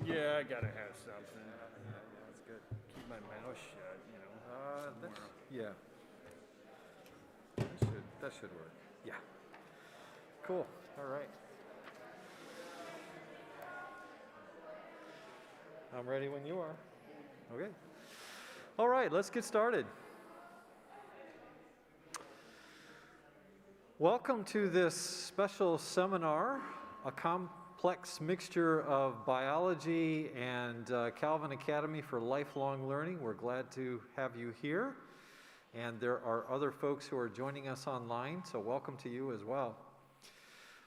Yeah, I gotta have something. That's good. Keep my mouth shut, you know. Yeah. That should work. Yeah. Cool. All right. I'm ready when you are. Okay. All right, let's get started. Welcome to this special seminar, a complex mixture of biology and Calvin Academy for Lifelong Learning. We're glad to have you here. And there are other folks who are joining us online, so welcome to you as well.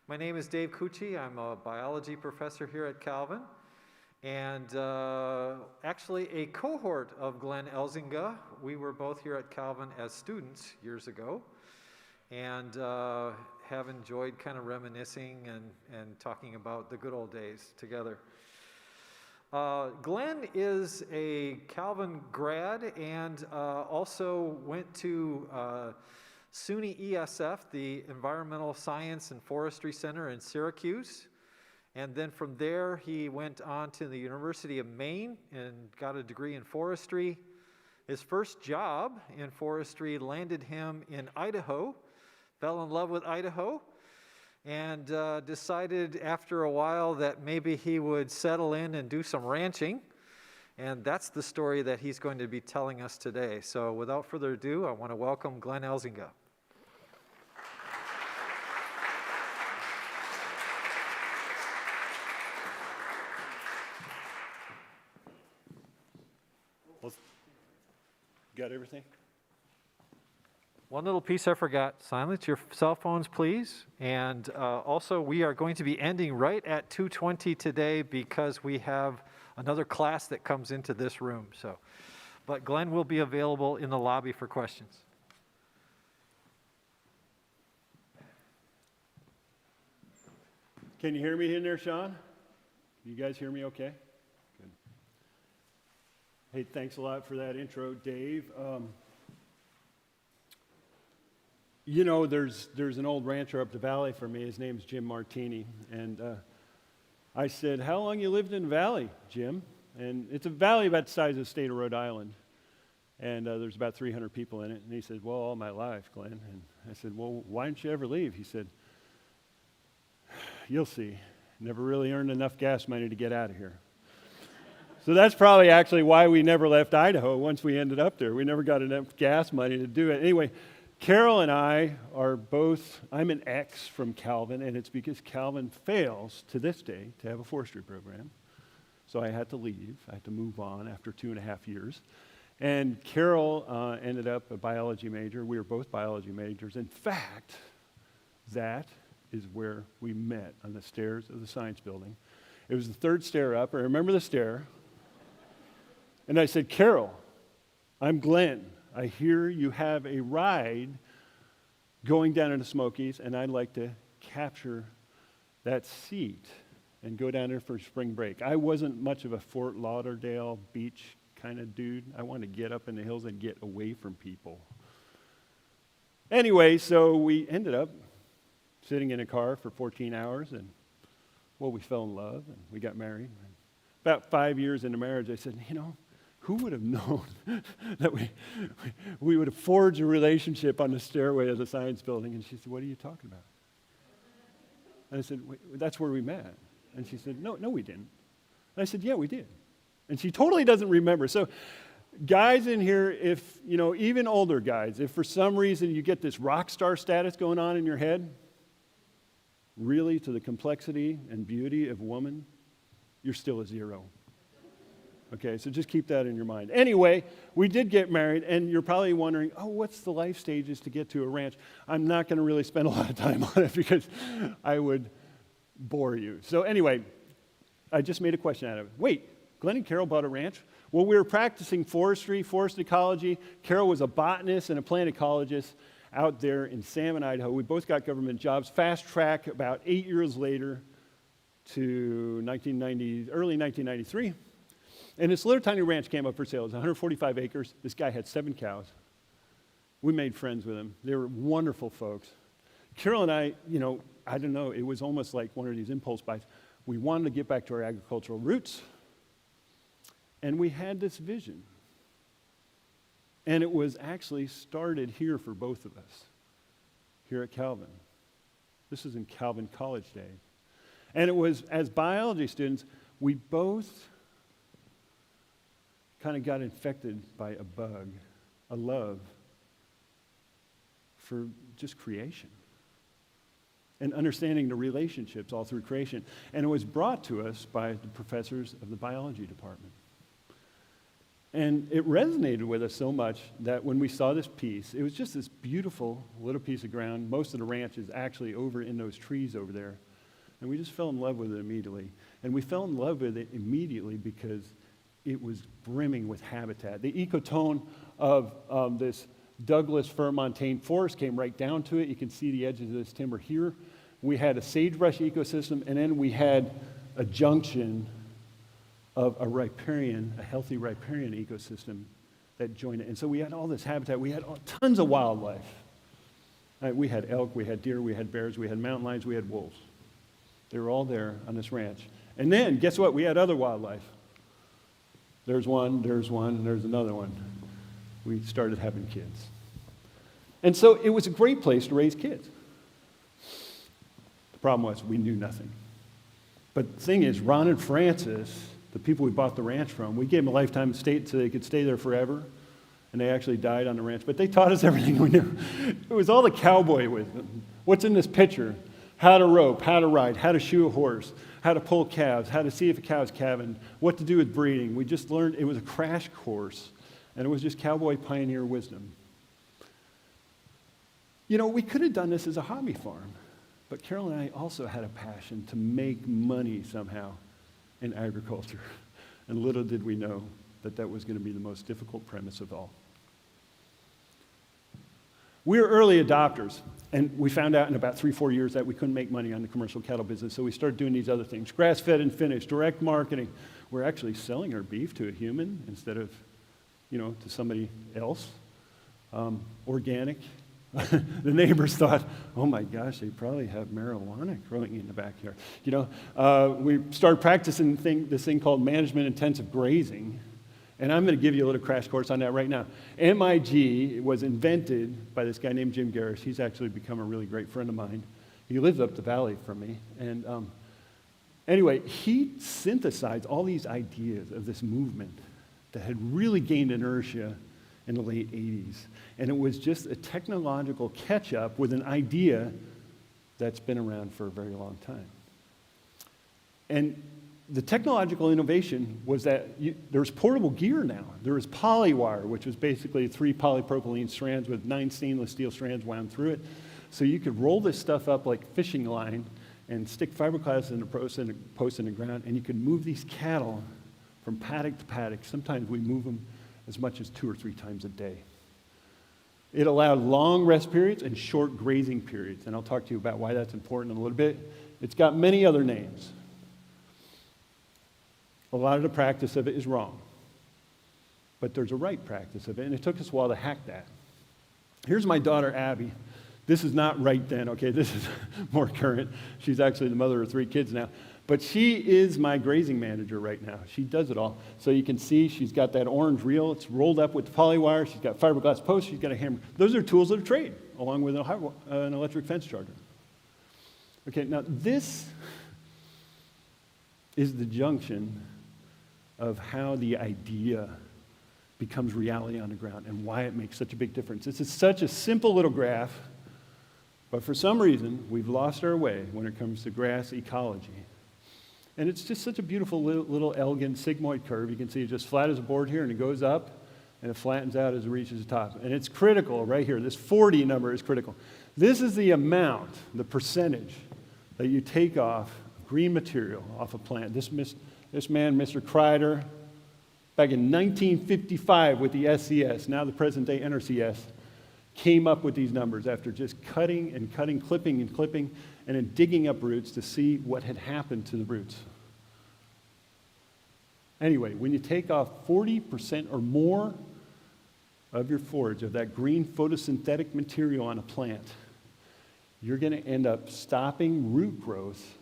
My name is Dave Cucci. I'm a biology professor here at Calvin, and actually a cohort of Glenn Elzinga. We were both here at Calvin as students years ago, and have enjoyed kind of reminiscing and talking about the good old days together. Glenn is a Calvin grad and also went to SUNY ESF, the Environmental Science and Forestry Center in Syracuse. And then from there, he went on to the University of Maine and got a degree in forestry. His first job in forestry landed him in Idaho, fell in love with Idaho, and decided after a while that maybe he would settle in and do some ranching. And that's the story that he's going to be telling us today. So without further ado, I want to welcome Glenn Elzinga. Well, got everything? One little piece I forgot, silence your cell phones, please. And also, we are going to be ending right at 2:20 today because we have another class that comes into this room. But Glenn will be available in the lobby for questions. Can you hear me in there, Sean? You guys hear me okay? Good. Hey, thanks a lot for that intro, Dave. You know, there's an old rancher up the valley from me. His name's Jim Martini. And I said, how long you lived in the valley, Jim? And it's a valley about the size of the state of Rhode Island. And there's about 300 people in it. And he said, well, all my life, Glenn. And I said, well, why didn't you ever leave? He said, you'll see. Never really earned enough gas money to get out of here. So that's probably actually why we never left Idaho once we ended up there. We never got enough gas money to do it. Anyway, Carol and I are both, I'm an ex from Calvin, and it's because Calvin fails to this day to have a forestry program. So I had to leave. I had to move on after 2.5 years. And Carol ended up a biology major. We were both biology majors. In fact, that is where we met, on the stairs of the science building. It was the third stair up. I remember the stair. And I said, Carol, I'm Glenn. I hear you have a ride going down into Smokies, and I'd like to capture that seat and go down there for spring break. I wasn't much of a Fort Lauderdale beach kind of dude. I wanted to get up in the hills and get away from people. Anyway, so we ended up sitting in a car for 14 hours, and, well, we fell in love, and we got married. About 5 years into marriage, I said, you know, who would have known that we would have forged a relationship on the stairway of the science building? And she said, what are you talking about? And I said, that's where we met. And she said, no, we didn't. And I said, yeah, we did. And she totally doesn't remember. So guys in here, if, you know, even older guys, if for some reason you get this rock star status going on in your head, really to the complexity and beauty of a woman, you're still a zero. Okay, so just keep that in your mind. Anyway, we did get married, and you're probably wondering, oh, what's the life stages to get to a ranch? I'm not going to really spend a lot of time on it because I would bore you. So anyway, I just made a question out of it. Wait, Glenn and Carol bought a ranch? Well, we were practicing forestry, forest ecology. Carol was a botanist and a plant ecologist out there in Salmon, Idaho. We both got government jobs. Fast track about 8 years later to early 1993. And this little tiny ranch came up for sale. It was 145 acres. This guy had 7 cows. We made friends with them. They were wonderful folks. Carol and I, you know, I don't know, it was almost like one of these impulse buys. We wanted to get back to our agricultural roots. And we had this vision. And it was actually started here for both of us, here at Calvin. This is in Calvin College days. And it was, as biology students, we both kind of got infected by a bug, a love for just creation and understanding the relationships all through creation. And it was brought to us by the professors of the biology department. And it resonated with us so much that when we saw this piece, it was just this beautiful little piece of ground. Most of the ranch is actually over in those trees over there. And we just fell in love with it immediately. And we fell in love with it immediately because it was brimming with habitat. The ecotone of this Douglas fir montane forest came right down to it. You can see the edges of this timber here. We had a sagebrush ecosystem, and then we had a junction of a riparian, a healthy riparian ecosystem that joined it. And so we had all this habitat. We had tons of wildlife. We had elk, we had deer, we had bears, we had mountain lions, we had wolves. They were all there on this ranch. And then, guess what? We had other wildlife. There's one, and there's another one. We started having kids. And so it was a great place to raise kids. The problem was we knew nothing. But the thing is, Ron and Francis, the people we bought the ranch from, we gave them a lifetime estate so they could stay there forever. And they actually died on the ranch. But they taught us everything we knew. It was all the cowboy wisdom. What's in this picture? How to rope, how to ride, how to shoe a horse, how to pull calves, how to see if a cow's calving, what to do with breeding. We just learned, it was a crash course. And it was just cowboy pioneer wisdom. You know, we could have done this as a hobby farm. But Carol and I also had a passion to make money somehow in agriculture. And little did we know that that was going to be the most difficult premise of all. We were early adopters, and we found out in about 3-4 years that we couldn't make money on the commercial cattle business, so we started doing these other things. Grass-fed and finished, direct marketing. We're actually selling our beef to a human instead of, to somebody else. Organic. The neighbors thought, oh my gosh, they probably have marijuana growing in the backyard. We started practicing this thing called management intensive grazing. And I'm going to give you a little crash course on that right now. MIG was invented by this guy named Jim Garrish. He's actually become a really great friend of mine. He lives up the valley from me. And anyway, he synthesized all these ideas of this movement that had really gained inertia in the late 80s. And it was just a technological catch-up with an idea that's been around for a very long time. And the technological innovation was that there's portable gear now. There was polywire, which was basically 3 polypropylene strands with 9 stainless steel strands wound through it. So you could roll this stuff up like fishing line and stick fiberglass in the post in the ground, and you could move these cattle from paddock to paddock. Sometimes we move them as much as 2 or 3 times a day. It allowed long rest periods and short grazing periods, and I'll talk to you about why that's important in a little bit. It's got many other names. A lot of the practice of it is wrong, but there's a right practice of it, and it took us a while to hack that. Here's my daughter, Abby. This is not right then, okay? This is more current. She's actually the mother of 3 kids now, but she is my grazing manager right now. She does it all. So you can see she's got that orange reel. It's rolled up with polywire. She's got fiberglass posts. She's got a hammer. Those are tools of the trade, along with an electric fence charger. Okay, now this is the junction of how the idea becomes reality on the ground and why it makes such a big difference. This is such a simple little graph, but for some reason, we've lost our way when it comes to grass ecology. And it's just such a beautiful little elegant sigmoid curve. You can see it's just flat as a board here, and it goes up, and it flattens out as it reaches the top. And it's critical right here. This 40 number is critical. This is the amount, the percentage, that you take off green material off a plant. This man, Mr. Kreider, back in 1955 with the SCS, now the present-day NRCS, came up with these numbers after just cutting and cutting, clipping and clipping, and then digging up roots to see what had happened to the roots. Anyway, when you take off 40% or more of your forage, of that green photosynthetic material on a plant, you're going to end up stopping root growth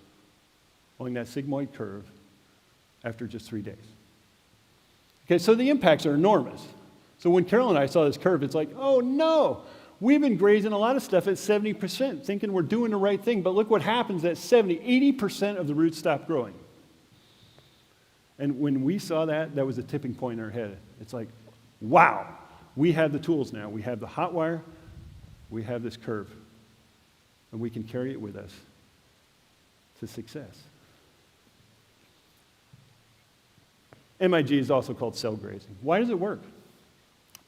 along that sigmoid curve after just 3 days. Okay, so the impacts are enormous. So when Carol and I saw this curve, it's like, oh no, we've been grazing a lot of stuff at 70%, thinking we're doing the right thing, but look what happens at 80% of the roots stop growing. And when we saw that, that was a tipping point in our head. It's like, wow, we have the tools now. We have the hot wire, we have this curve, and we can carry it with us to success. MIG is also called cell grazing. Why does it work?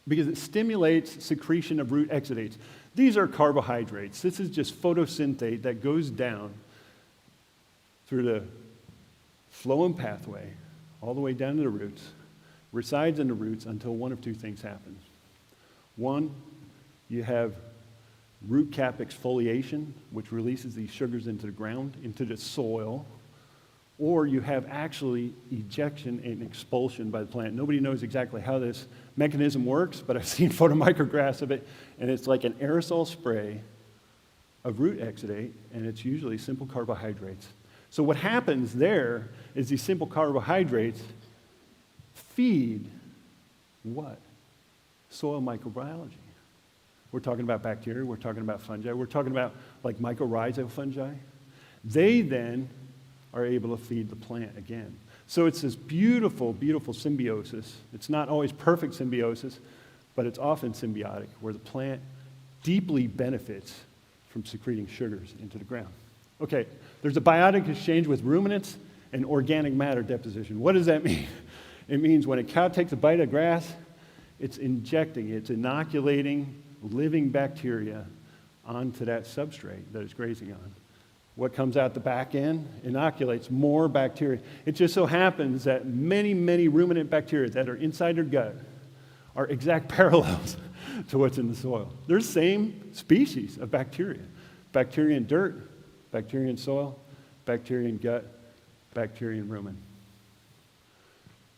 Because it stimulates secretion of root exudates. These are carbohydrates. This is just photosynthate that goes down through the phloem pathway all the way down to the roots, resides in the roots until one of two things happens. One, you have root cap exfoliation, which releases these sugars into the ground, into the soil, or you have actually ejection and expulsion by the plant. Nobody knows exactly how this mechanism works, but I've seen photomicrographs of it, and it's like an aerosol spray of root exudate, and it's usually simple carbohydrates. So what happens there is these simple carbohydrates feed what? Soil microbiology. We're talking about bacteria, we're talking about fungi, we're talking about like mycorrhizal fungi. They then are able to feed the plant again. So it's this beautiful, beautiful symbiosis. It's not always perfect symbiosis, but it's often symbiotic, where the plant deeply benefits from secreting sugars into the ground. Okay, there's a biotic exchange with ruminants and organic matter deposition. What does that mean? It means when a cow takes a bite of grass, it's injecting, it's inoculating living bacteria onto that substrate that it's grazing on. What comes out the back end inoculates more bacteria. It just so happens that many, many ruminant bacteria that are inside their gut are exact parallels to what's in the soil. They're the same species of bacteria. Bacteria in dirt, bacteria in soil, bacteria in gut, bacteria in rumen.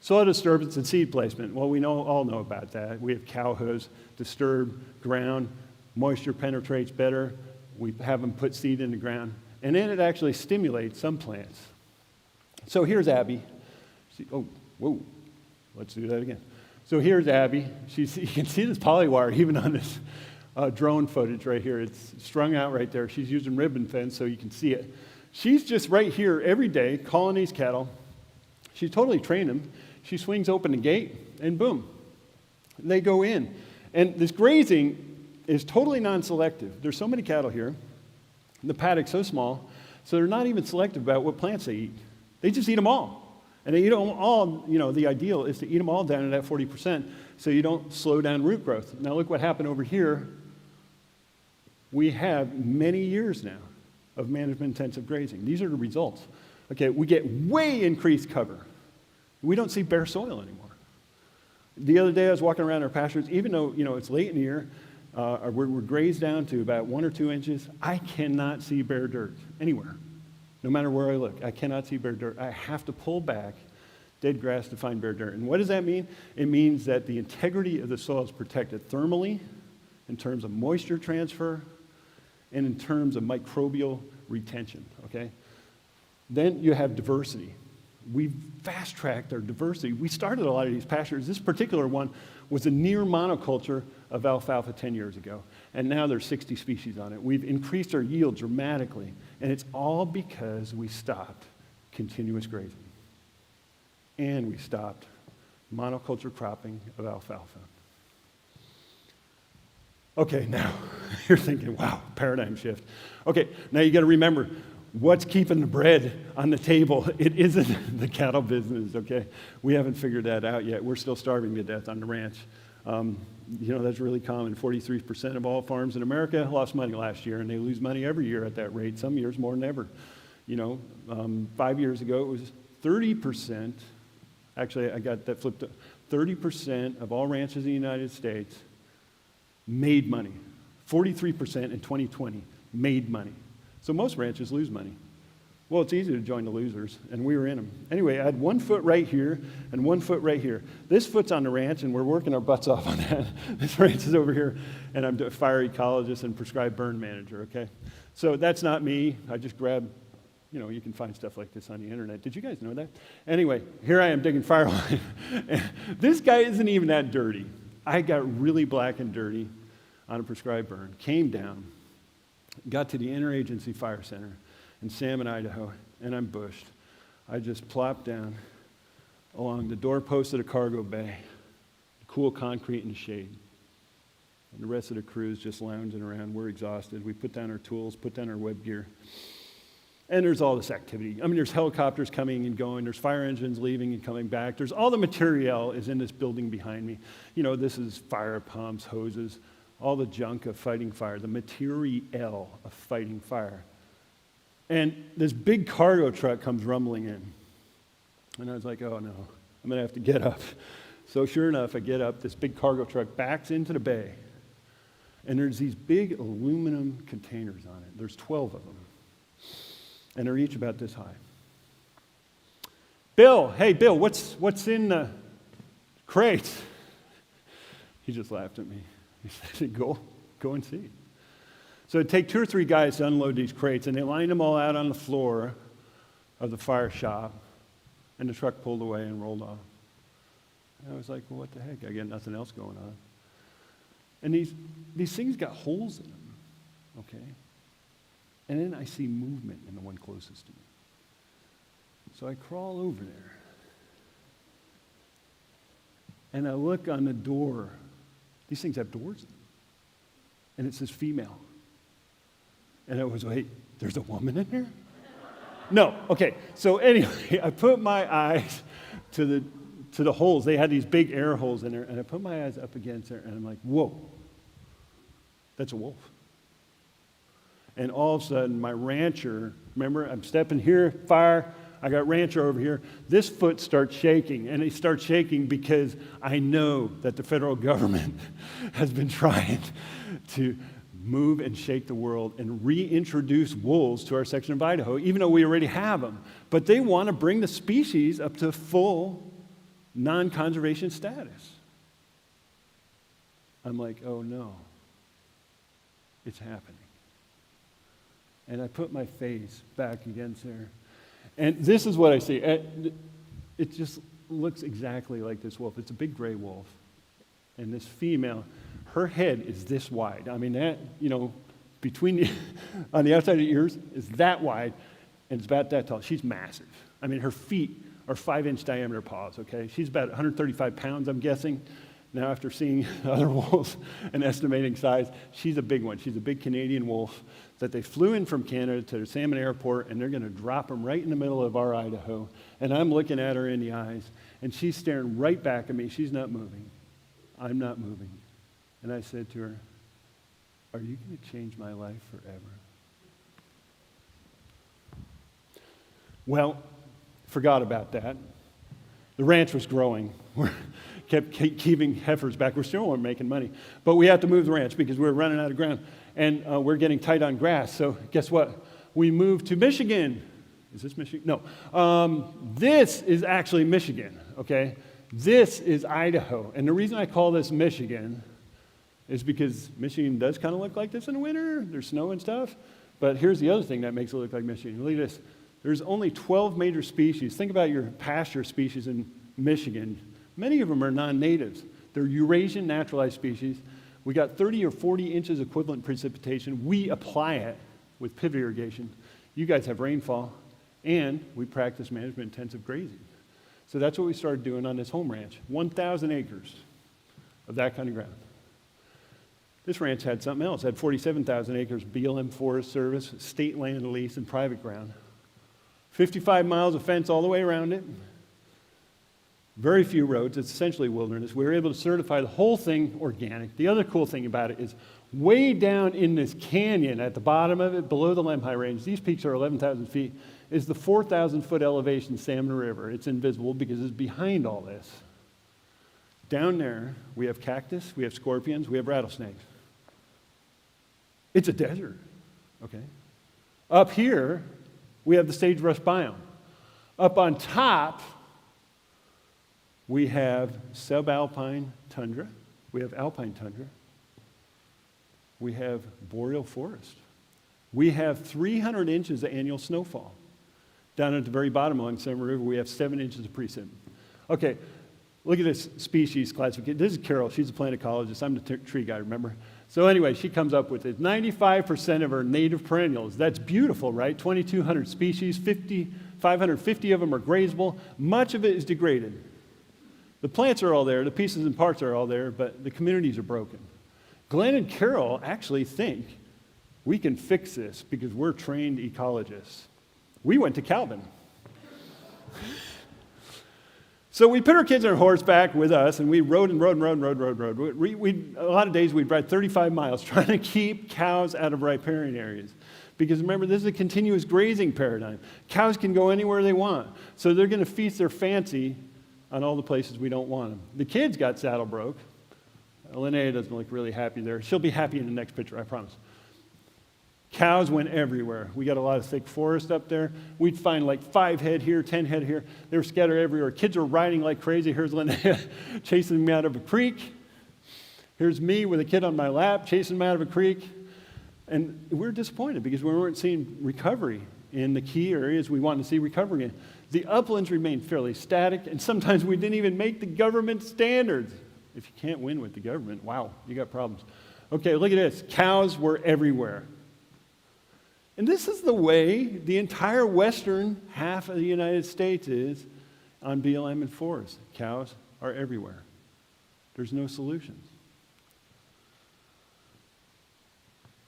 Soil disturbance and seed placement. Well, we all know about that. We have cow hooves, disturbed ground, moisture penetrates better. We have them put seed in the ground. And then it actually stimulates some plants. So here's Abby. Let's do that again. So here's Abby. You can see this polywire even on this drone footage right here. It's strung out right there. She's using ribbon fence so you can see it. She's just right here every day calling these cattle. She's totally trained them. She swings open the gate and boom, they go in. And this grazing is totally non-selective. There's so many cattle here. The paddock's so small, so they're not even selective about what plants they eat. They just eat them all. And they eat them all, the ideal is to eat them all down at that 40% so you don't slow down root growth. Now look what happened over here. We have many years now of management-intensive grazing. These are the results. Okay, we get way increased cover. We don't see bare soil anymore. The other day I was walking around our pastures, even though, it's late in the year, we're grazed down to about 1 or 2 inches. I cannot see bare dirt anywhere. No matter where I look, I cannot see bare dirt. I have to pull back dead grass to find bare dirt. And what does that mean? It means that the integrity of the soil is protected thermally, in terms of moisture transfer, and in terms of microbial retention, okay? Then you have diversity. We've fast-tracked our diversity. We started a lot of these pastures. This particular one was a near monoculture of alfalfa 10 years ago, and now there's 60 species on it. We've increased our yield dramatically, and it's all because we stopped continuous grazing, and we stopped monoculture cropping of alfalfa. Okay, now you're thinking, wow, paradigm shift. Okay, now you got to remember, what's keeping the bread on the table? It isn't the cattle business, okay? We haven't figured that out yet. We're still starving to death on the ranch. That's really common. 43% of all farms in America lost money last year, and they lose money every year at that rate, some years more than ever. 5 years ago, it was 30%. Actually, I got that flipped. 30% of all ranches in the United States made money. 43% in 2020 made money. So most ranches lose money. Well, it's easy to join the losers, and we were in them. Anyway, I had 1 foot right here and 1 foot right here. This foot's on the ranch, and we're working our butts off on that. This ranch is over here, and I'm a fire ecologist and prescribed burn manager, okay? So that's not me. I just grab you can find stuff like this on the internet. Did you guys know that? Anyway, here I am digging fire line. This guy isn't even that dirty. I got really black and dirty on a prescribed burn, came down, got to the Interagency Fire Center in Salmon, Idaho, and I'm bushed. I just plopped down along the doorpost of the cargo bay, cool concrete in the shade. And the rest of the crew's just lounging around. We're exhausted. We put down our tools, put down our web gear. And there's all this activity. I mean, there's helicopters coming and going. There's fire engines leaving and coming back. There's all the material is in this building behind me. This is fire pumps, hoses, all the junk of fighting fire, the material of fighting fire. And this big cargo truck comes rumbling in. And I was like, oh no, I'm going to have to get up. So sure enough, I get up. This big cargo truck backs into the bay. And there's these big aluminum containers on it. There's 12 of them. And they're each about this high. Bill, hey, Bill, what's in the crates? He just laughed at me. He said, go and see. So it'd take 2 or 3 guys to unload these crates, and they lined them all out on the floor of the fire shop, and the truck pulled away and rolled off. And I was like, well, what the heck? I got nothing else going on. And these things got holes in them, okay? And then I see movement in the one closest to me. So I crawl over there. And I look on the door. These things have doors in them. And it says female. And I was, wait, there's a woman in here? No, okay. So anyway, I put my eyes to the holes. They had these big air holes in there. And I put my eyes up against there. And I'm like, whoa, that's a wolf. And all of a sudden, my rancher, remember, I'm stepping here, fire, I got rancher over here. This foot starts shaking, and it starts shaking because I know that the federal government has been trying to move and shake the world and reintroduce wolves to our section of Idaho, even though we already have them. But they want to bring the species up to full non-conservation status. I'm like, oh no, it's happening. And I put my face back against there. And this is what I see. It just looks exactly like this wolf. It's a big gray wolf. And this female, her head is this wide. I mean, that, between on the outside of the ears is that wide, and it's about that tall. She's massive. I mean, her feet are 5-inch diameter paws, okay? She's about 135 pounds, I'm guessing. Now, after seeing other wolves and estimating size, she's a big one. She's a big Canadian wolf that they flew in from Canada to the Salmon Airport, and they're going to drop them right in the middle of our Idaho. And I'm looking at her in the eyes, and she's staring right back at me. She's not moving. I'm not moving. And I said to her, are you going to change my life forever? Well, forgot about that. The ranch was growing. We kept keeping heifers back. We still weren't making money. But we had to move the ranch because we were running out of ground. And we're getting tight on grass. So guess what? We moved to Michigan. Is this Michigan? No. This is actually Michigan, okay? This is Idaho. And the reason I call this Michigan is because Michigan does kind of look like this in the winter. There's snow and stuff. But here's the other thing that makes it look like Michigan. Look at this. There's only 12 major species. Think about your pasture species in Michigan. Many of them are non-natives. They're Eurasian naturalized species. We got 30 or 40 inches equivalent precipitation. We apply it with pivot irrigation. You guys have rainfall, and we practice management intensive grazing. So that's what we started doing on this home ranch. 1,000 acres of that kind of ground. This ranch had something else. It had 47,000 acres BLM Forest Service, state land lease, and private ground. 55 miles of fence all the way around it. Very few roads. It's essentially wilderness. We were able to certify the whole thing organic. The other cool thing about it is way down in this canyon at the bottom of it, below the Lemhi Range, these peaks are 11,000 feet, is the 4,000-foot elevation Salmon River. It's invisible because it's behind all this. Down there, we have cactus, we have scorpions, we have rattlesnakes. It's a desert, okay? Up here, we have the sagebrush biome. Up on top, we have subalpine tundra. We have alpine tundra. We have boreal forest. We have 300 inches of annual snowfall. Down at the very bottom along Summer River, we have 7 inches of precip. Okay, look at this species classification. This is Carol. She's a plant ecologist. I'm the tree guy, remember? So anyway, she comes up with it. 95% of our native perennials. That's beautiful, right? 2,200 species, 550 of them are grazable. Much of it is degraded. The plants are all there, the pieces and parts are all there, but the communities are broken. Glenn and Carol actually think we can fix this because we're trained ecologists. We went to Calvin. So we put our kids on horseback with us, and we rode. A lot of days we'd ride 35 miles trying to keep cows out of riparian areas. Because remember, this is a continuous grazing paradigm. Cows can go anywhere they want. So they're going to feast their fancy on all the places we don't want them. The kids got saddle broke. Linnea doesn't look really happy there. She'll be happy in the next picture, I promise. Cows went everywhere. We got a lot of thick forest up there. We'd find like 5 head here, 10 head here. They were scattered everywhere. Kids were riding like crazy. Here's Linnea chasing me out of a creek. Here's me with a kid on my lap chasing me out of a creek. And we were disappointed because we weren't seeing recovery in the key areas we wanted to see recovery in. The uplands remained fairly static, and sometimes we didn't even make the government standards. If you can't win with the government, wow, you got problems. Okay, look at this. Cows were everywhere. And this is the way the entire western half of the United States is on BLM and forest. Cows are everywhere. There's no solutions.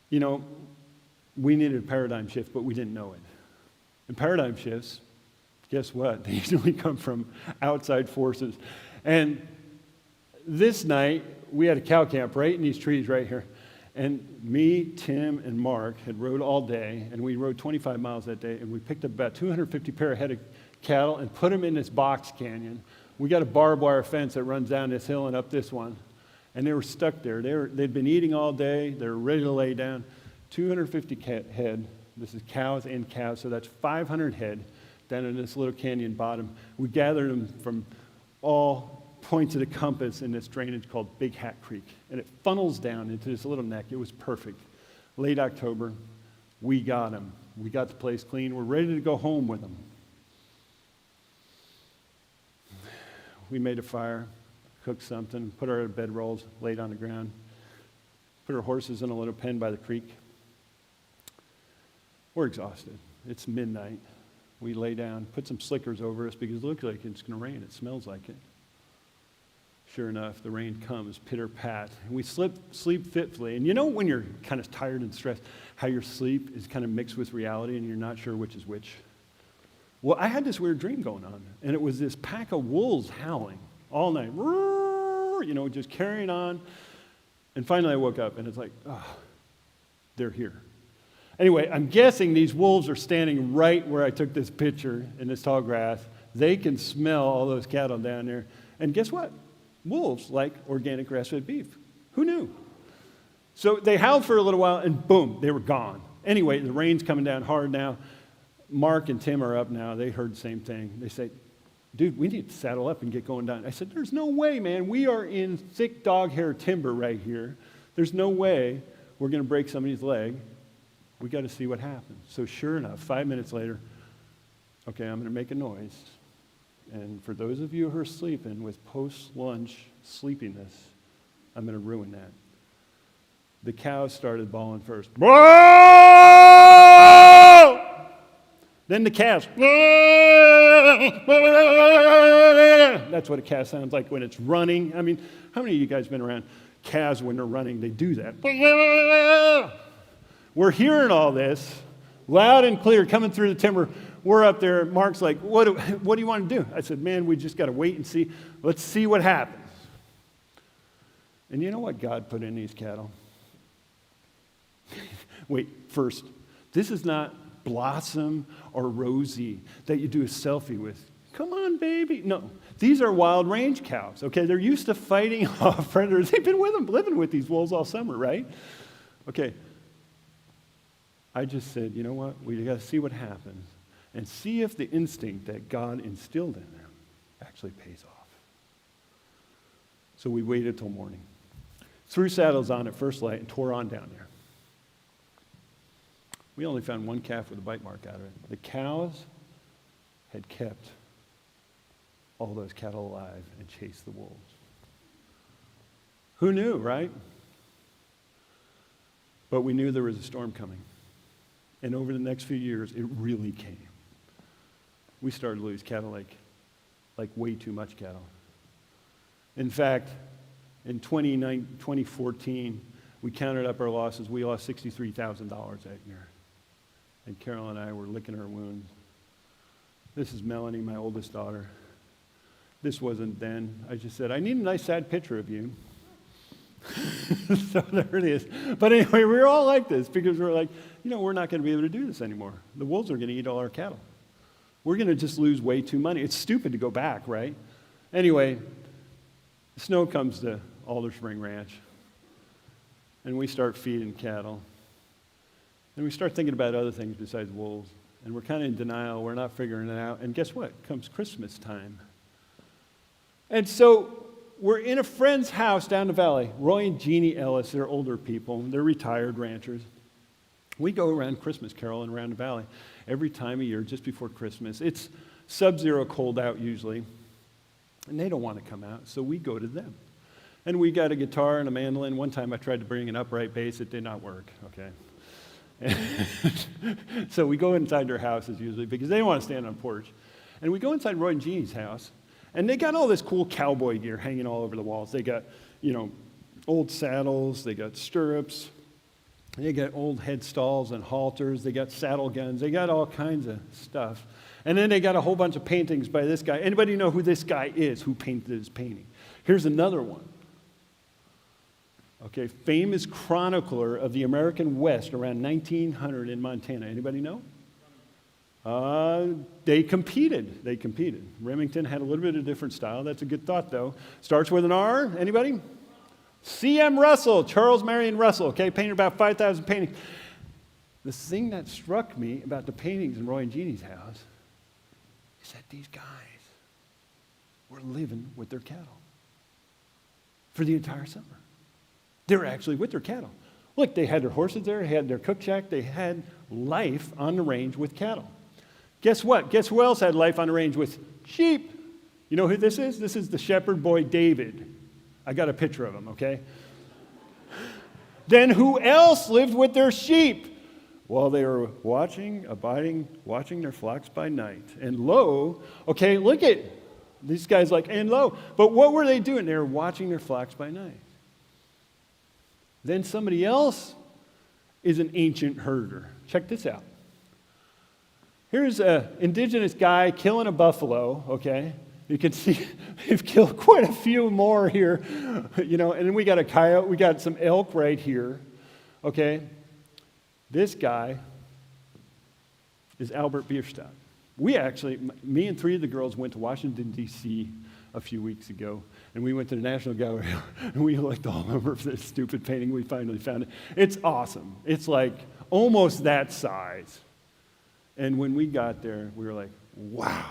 You know, we needed a paradigm shift, but we didn't know it. And paradigm shifts, guess what? They usually come from outside forces. And this night, we had a cow camp right in these trees right here. And me, Tim, and Mark had rode all day, and we rode 25 miles that day, and we picked up about 250 pair of head of cattle and put them in this box canyon. We got a barbed wire fence that runs down this hill and up this one, and they were stuck there. They'd been eating all day. They were ready to lay down. 250 head. This is cows and calves, so that's 500 head down in this little canyon bottom. We gathered them from all points of the compass in this drainage called Big Hat Creek, and it funnels down into this little neck. It was perfect. Late October, we got them. We got the place clean. We're ready to go home with them. We made a fire, cooked something, put our bedrolls, laid on the ground, put our horses in a little pen by the creek. We're exhausted. It's midnight. We lay down, put some slickers over us because it looks like it's going to rain. It smells like it. Sure enough, the rain comes, pitter-pat. We sleep fitfully. And you know when you're kind of tired and stressed, how your sleep is kind of mixed with reality and you're not sure which is which? Well, I had this weird dream going on, and it was this pack of wolves howling all night, you know, just carrying on. And finally I woke up, and it's like, oh, they're here. Anyway, I'm guessing these wolves are standing right where I took this picture in this tall grass. They can smell all those cattle down there. And guess what? Wolves like organic grass-fed beef. Who knew? So they howled for a little while, and boom, they were gone. Anyway, the rain's coming down hard now. Mark and Tim are up now. They heard the same thing. They say, dude, we need to saddle up and get going down. I said, there's no way, man. We are in thick dog hair timber right here. There's no way we're going to break somebody's leg. We got to see what happens. So sure enough, 5 minutes later, okay, I'm going to make a noise. And for those of you who are sleeping with post-lunch sleepiness, I'm going to ruin that. The cows started bawling first. Then the calves. That's what a calf sounds like when it's running. I mean, how many of you guys been around calves when they're running? They do that. We're hearing all this loud and clear coming through the timber. We're up there. Mark's like, what do you want to do? I said, man, we just got to wait and see. Let's see what happens. And you know what God put in these cattle? Wait, first, this is not Blossom or Rosie that you do a selfie with. Come on, baby. No, these are wild range cows, okay? They're used to fighting off predators. They've been with them, living with these wolves all summer, right? Okay. I just said, you know what? We got to see what happens and see if the instinct that God instilled in them actually pays off. So we waited till morning. Threw saddles on at first light and tore on down there. We only found one calf with a bite mark out of it. The cows had kept all those cattle alive and chased the wolves. Who knew, right? But we knew there was a storm coming. And over the next few years, it really came. We started to lose cattle like way too much cattle. In fact, in 2014, we counted up our losses. We lost $63,000 that year. And Carol and I were licking our wounds. This is Melanie, my oldest daughter. This wasn't then. I just said, I need a nice sad picture of you. So there it is. But anyway, we were all like this because we were like, we're not going to be able to do this anymore. The wolves are going to eat all our cattle. We're going to just lose way too money. It's stupid to go back, right? Anyway, snow comes to Alder Spring Ranch, and we start feeding cattle. And we start thinking about other things besides wolves. And we're kind of in denial. We're not figuring it out. And guess what? Comes Christmas time. And so we're in a friend's house down the valley. Roy and Jeannie Ellis, they're older people. They're retired ranchers. We go around Christmas caroling around the valley every time of year, just before Christmas. It's sub-zero cold out usually, and they don't want to come out, so we go to them. And we got a guitar and a mandolin. One time I tried to bring an upright bass. It did not work, okay? So we go inside their houses usually because they don't want to stand on a porch. And we go inside Roy and Jeannie's house, and they got all this cool cowboy gear hanging all over the walls. They got, old saddles. They got stirrups. They got old headstalls and halters. They got saddle guns. They got all kinds of stuff. And then they got a whole bunch of paintings by this guy. Anybody know who this guy is, who painted his painting? Here's another one. Okay, famous chronicler of the American West around 1900 in Montana. Anybody know? They competed. Remington had a little bit of a different style. That's a good thought, though. Starts with an R. Anybody? C.M. Russell, Charles Marion Russell, okay, painted about 5,000 paintings. The thing that struck me about the paintings in Roy and Jeannie's house is that these guys were living with their cattle for the entire summer. They were actually with their cattle. Look, they had their horses there, they had their cook shack, they had life on the range with cattle. Guess what? Guess who else had life on the range with sheep? You know who this is? This is the shepherd boy David. I got a picture of him, okay? Then who else lived with their sheep? Well, they were watching their flocks by night. And lo, okay, look at these guys and lo. But what were they doing? They were watching their flocks by night. Then somebody else is an ancient herder. Check this out. Here's an indigenous guy killing a buffalo, okay? You can see they've killed quite a few more here, and then we got a coyote, we got some elk right here, okay? This guy is Albert Bierstadt. Me and 3 of the girls went to Washington, D.C. a few weeks ago, and we went to the National Gallery, and we looked all over for this stupid painting. We finally found it. It's awesome. It's like almost that size. And when we got there, we were like, wow.